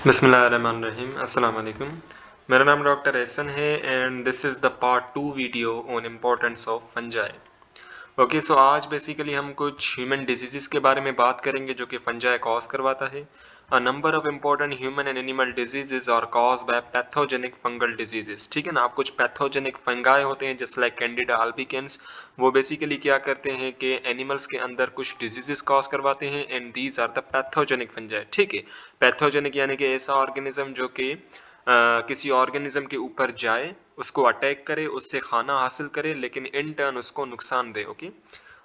बिस्मिल्लाहिर्रहमानिर्रहीम अस्सलाम वालेकुम। मेरा नाम डॉक्टर एहसन है and this is the part 2 video on importance of fungi. Okay, so आज बेसिकली हम कुछ ह्यूमन डिजीज़ेस के बारे में बात करेंगे जो कि फंजाई कॉज करवाता है। A number of important human and animal diseases are caused by pathogenic fungal diseases. ठीक है ना, आप कुछ पैथोजेनिक फंगाई होते हैं जैसे लाइक कैंडिडा अल्बिकेंस। वो बेसिकली क्या करते हैं कि एनिमल्स के अंदर कुछ डिजीजेस कॉज करवाते हैं and these are the pathogenic fungi. ठीक है, पैथोजेनिक यानी कि ऐसा ऑर्गेनिज्म जो कि किसी ऑर्गेनिज्म के ऊपर जाए, उसको अटैक करे, उससे खाना हासिल करे, लेकिन इन टर्न उसको नुकसान दे। Okay,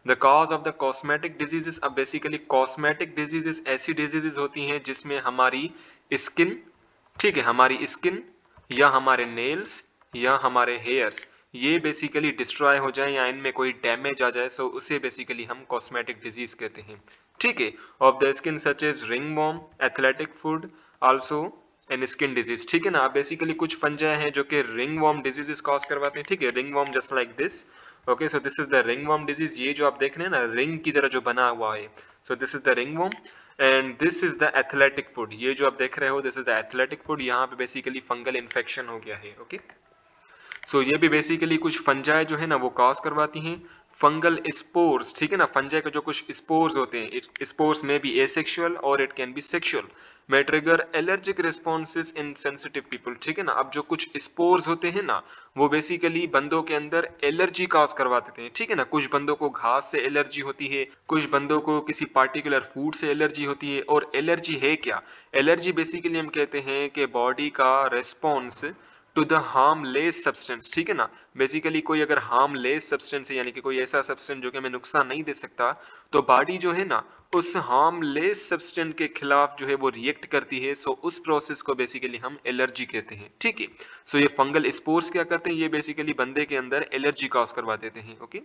the cause of the cosmetic diseases. अब बेसिकली कॉस्मेटिक डिजीजेस ऐसी डिजीजेस होती हैं जिसमें हमारी स्किन, ठीक है, हमारी स्किन या हमारे नेल्स या हमारे हेयर्स ये बेसिकली डिस्ट्रॉय हो जाए या इनमें कोई डैमेज आ जाए, सो उसे बेसिकली हम कॉस्मेटिक डिजीज कहते हैं। ठीक है, of the skin such as ringworm, athletic food, also and skin disease. ठीक है ना, बेसिकली कुछ फंजाई हैं जो कि रिंगवॉर्म डिजीजेस कॉज करवाते हैं। ठीक है, ringworm just like this. Okay, so this is the ringworm disease. ये जो आप देख रहे हैं ना, रिंग की तरह जो बना हुआ है, so this is the ringworm and this is the athletic food. ये जो आप देख रहे हो, this is the athletic food. यहाँ पे बेसिकली फंगल इन्फेक्शन हो गया है। ओके, सो ये भी बेसिकली कुछ फंजाई जो है ना वो कॉज करवाती हैं। फंगल स्पोर्स, ठीक है ना, फंजाई के जो कुछ स्पोर्स होते हैं, स्पोर्स में भी एसेक्सुअल और इट कैन बी सेक्सुअल, में ट्रिगर एलर्जिक रिस्पॉन्सेज इन सेंसिटिव पीपल। ठीक है ना, अब जो कुछ स्पोर्स होते हैं ना वो बेसिकली बंदों के अंदर एलर्जी कॉज करवा देते हैं। ठीक है ना, कुछ बंदों को घास से एलर्जी होती है, कुछ बंदों को किसी पार्टिकुलर फूड से एलर्जी होती है। और एलर्जी है क्या? एलर्जी बेसिकली हम कहते हैं कि बॉडी का response to the harmless substance. ठीक है ना, बेसिकली कोई अगर हार्मलेस सब्सटेंस है यानी कि कोई ऐसा सब्सटेंस जो कि हमें नुकसान नहीं दे सकता, तो बॉडी जो है ना उस हार्मलेस सब्सटेंस के खिलाफ जो है वो रिएक्ट करती है। सो उस प्रोसेस को बेसिकली हम एलर्जी कहते हैं। ठीक है, सो ये फंगल स्पोर्स क्या करते हैं, ये बेसिकली बंदे के अंदर एलर्जी कॉज करवा देते हैं। Okay,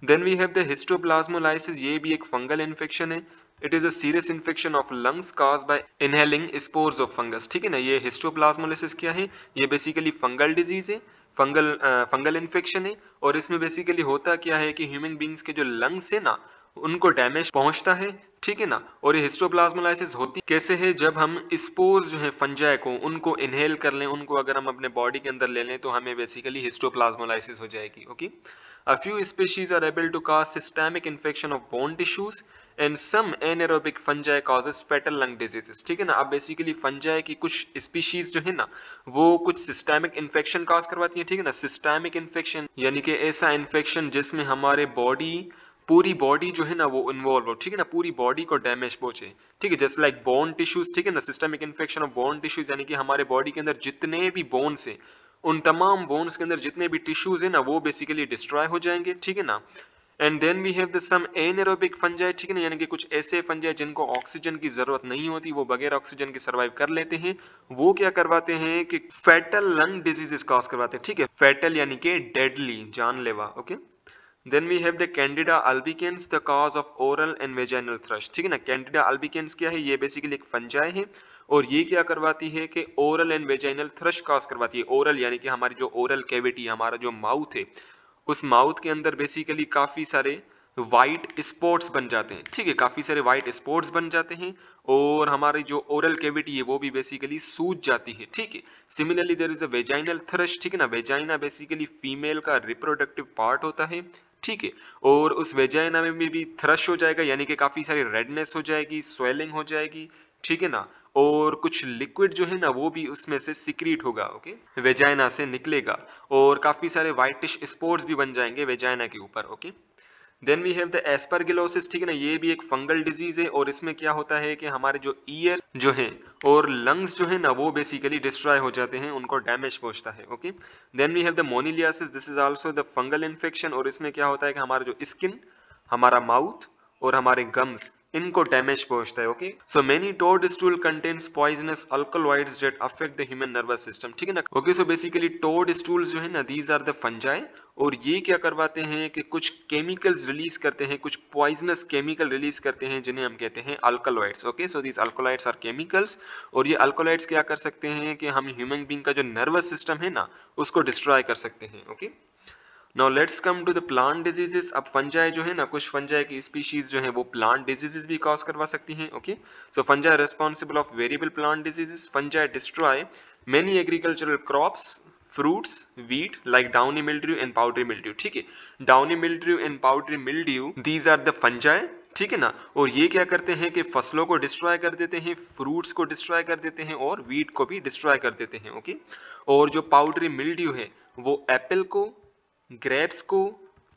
then we have the histoplasmolysis. ये भी एक फंगल इन्फेक्शन है। It is a serious infection of lungs caused by inhaling spores of fungus. ठीक है ना, ये हिस्टोप्लाज्मोलाइसिस क्या है? ये बेसिकली फंगल डिजीज है, फंगल इन्फेक्शन है। और इसमें बेसिकली होता क्या है कि ह्यूमन बींग्स के जो लंग्स है ना उनको डैमेज पहुंचता है। ठीक है ना, और ये हिस्टोप्लाज्मोलाइसिस होती कैसे है? जब हम स्पोर्स जो है फंजाई को उनको इनहेल कर लें, उनको अगर हम अपने बॉडी के अंदर ले लें तो हमें बेसिकली हिस्टोप्लाज्मोलाइसिस हो जाएगी। Okay, a few species are able to cause systemic infection of bone tissues and some anaerobic fungi causes fatal lung diseases। ठीक है ना, अब बेसिकली फंजाई की कुछ स्पीशीज जो है ना वो कुछ सिस्टेमिक इन्फेक्शन कॉज करवाती है। ठीक है ना, सिस्टेमिक इन्फेक्शन यानी कि ऐसा इन्फेक्शन जिसमें हमारे बॉडी, पूरी बॉडी जो है ना वो इन्वॉल्व हो। ठीक है ना, पूरी बॉडी को डैमेज पहुंचे। ठीक है, जैसे लाइक बोन टिश्यूज। ठीक है ना, systemic infection of bone tissues यानी कि हमारे बॉडी के अंदर जितने भी बोन्स है उन तमाम बोन्स के अंदर जितने भी टिश्यूज है ना वो बेसिकली डिस्ट्रॉय हो जाएंगे। ठीक है ना, and then we have the some anaerobic fungi. ठीक है ना, यानी कि कुछ ऐसे फंजाई जिनको ऑक्सीजन की जरूरत नहीं होती, वो बगैर ऑक्सीजन के सर्वाइव कर लेते हैं। वो क्या करवाते हैं कि फैटल लंग डिजीजेस कॉज करवाते हैं। ठीक है, फैटल यानी कि डेडली, जानलेवा। Okay, then we have the candida albicans, the cause of oral and vaginal thrush. ठीक है ना, कैंडिडा अल्बिकेंस क्या है? ये बेसिकली एक फंजाई है और ये क्या करवाती है कि oral and vaginal thrust cause करवाती है। ओरल यानी कि हमारी जो ओरल कैविटी, हमारा जो माउथ है, उस माउथ के अंदर बेसिकली काफी सारे वाइट स्पॉट्स बन जाते हैं। ठीक है, काफी सारे वाइट स्पॉट्स बन जाते हैं और हमारी जो ओरल कैविटी है वो भी बेसिकली सूज जाती है। ठीक है, similarly there is a vaginal thrush. ठीक है ना, वेजाइना बेसिकली फीमेल का रिप्रोडक्टिव पार्ट होता है। ठीक है, और उस वेजाइना में भी थ्रश हो जाएगा यानी कि काफी सारी रेडनेस हो जाएगी, स्वेलिंग हो जाएगी। ठीक है ना, और कुछ लिक्विड जो है ना वो भी उसमें से सिक्रीट होगा। ओके, वेजाइना से निकलेगा और काफी सारे व्हाइटिश स्पॉट्स भी बन जाएंगे वेजाइना के ऊपर। Okay, then we have the aspergillosis. ठीक है ना, ये भी एक फंगल डिजीज है और इसमें क्या होता है कि हमारे जो ईयर जो है और लंग्स जो है ना वो बेसिकली डिस्ट्रॉय हो जाते हैं, उनको डैमेज पहुंचता है। Okay, then we have the moniliasis. This is also the fungal infection और इसमें क्या होता है कि हमारा जो स्किन, हमारा माउथ और हमारे गम्स, इनको डैमेज पहुंचता है। Okay, so many toad stool contains poisonous alkaloids that affect the human nervous system. ठीक है ना, okay, so basically toad stools जो है ना दीज आर द फंजाई और ये क्या करवाते हैं कि कुछ केमिकल्स रिलीज करते हैं, कुछ पॉइजनस केमिकल रिलीज करते हैं जिन्हें हम कहते हैं alkaloids. Okay, so these alkaloids are chemicals और ये अल्कलॉइड्स क्या कर सकते हैं कि हम ह्यूमन बीइंग का जो नर्वस सिस्टम है ना उसको डिस्ट्रॉय कर सकते हैं। Okay, now let's come to the plant diseases. अब फंजाई जो है ना, कुछ फंजाई की स्पीशीज जो है वो प्लांट डिजीजेस भी कॉज करवा सकती हैं। Okay, so fungi responsible of variable plant diseases. Fungi destroy many agricultural crops, fruits, wheat like downy mildew and powdery mildew. ठीक है, downy mildew and powdery mildew, these are the fungi. ठीक है ना, और ये क्या करते हैं कि फसलों को डिस्ट्रॉय कर देते हैं, फ्रूट्स को डिस्ट्रॉय कर देते हैं और वीट को भी डिस्ट्रॉय कर देते हैं। ओके, और जो पाउडरी मिल्ड्यू है वो एप्पल को, ग्रेप्स को,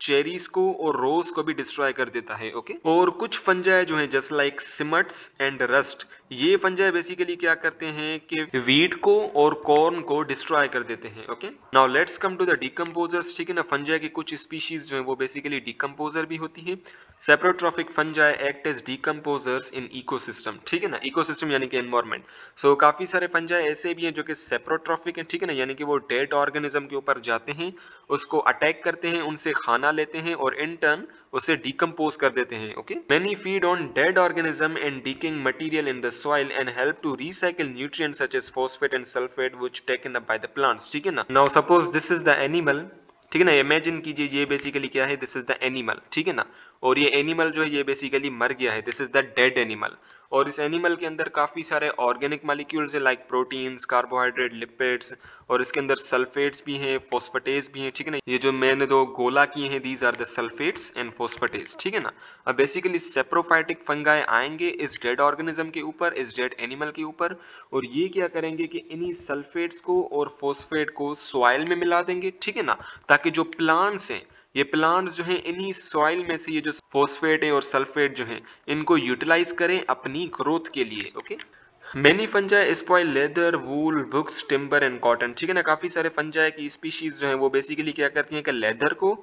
चेरीज को और रोज को भी डिस्ट्रॉय कर देता है। ओके, और कुछ फंजाई जो है जस्ट लाइक सिमट्स एंड रस्ट, ये फंजाई बेसिकली क्या करते हैं कि वीट को और कॉर्न को डिस्ट्रॉय कर देते हैं। Okay, now let's come to the decomposers. ठीक है ना, फंजाई की कुछ स्पीशीज जो है वो बेसिकली डिकम्पोजर भी होती है। Saprotrophic fungi act as decomposers in ecosystem. ठीक है ना, इकोसिस्टम यानी कि एनवायरनमेंट। सो काफी सारे फंजाई ऐसे भी हैं जो कि सेप्रोट्रॉफिक हैं। ठीक है ना, यानी कि वो डेड ऑर्गेनिज्म के ऊपर जाते हैं, उसको अटैक करते हैं, उनसे खाना लेते हैं और इन टर्न उसे डिकम्पोज कर देते हैं। Okay, many feed on dead organism and decaying material in the soil and help to recycle nutrients such as phosphate and sulphate which taken up by the plants. ठीक है ना, now suppose this is the animal. ठीक है ना, imagine कीजिए ये basically क्या है, दिस इज द एनिमल। ठीक है ना, और ये एनिमल जो है ये बेसिकली मर गया है, this is the dead animal. और इस एनिमल के अंदर काफी सारे ऑर्गेनिक मॉलिक्यूल्स है लाइक प्रोटीन्स, कार्बोहाइड्रेट, लिपिड्स, और इसके अंदर सल्फेट्स भी हैं, फॉस्फेटेस भी हैं। ठीक है ना, ये जो मैंने दो गोला किए हैं, these are the sulphates and phosphates. ठीक है ना, अब बेसिकली सेप्रोफाइटिक फंगाई आएंगे इस डेड ऑर्गेनिज्म के ऊपर, इस डेड एनिमल के ऊपर, और ये क्या करेंगे कि इन्हीं सल्फेट्स को और फॉस्फेट को सॉइल में मिला देंगे। ठीक है ना, ताकि जो प्लांट्स हैं, ये प्लांट्स जो हैं इन्हीं सॉइल में से ये जो फॉस्फेट है और सल्फेट जो हैं इनको यूटिलाइज करें अपनी ग्रोथ के लिए। Okay, many fungi spoil leather, wool, books, timber and cotton. ठीक है ना, काफी सारे फंजाई की स्पीशीज जो है वो बेसिकली क्या करती हैं कि लेदर को,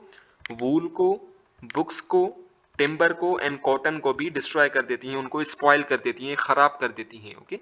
वूल को, बुक्स को, टिम्बर को एंड कॉटन को भी डिस्ट्रॉय कर देती हैं, उनको स्पॉइल कर देती हैं, खराब कर देती हैं। ओके,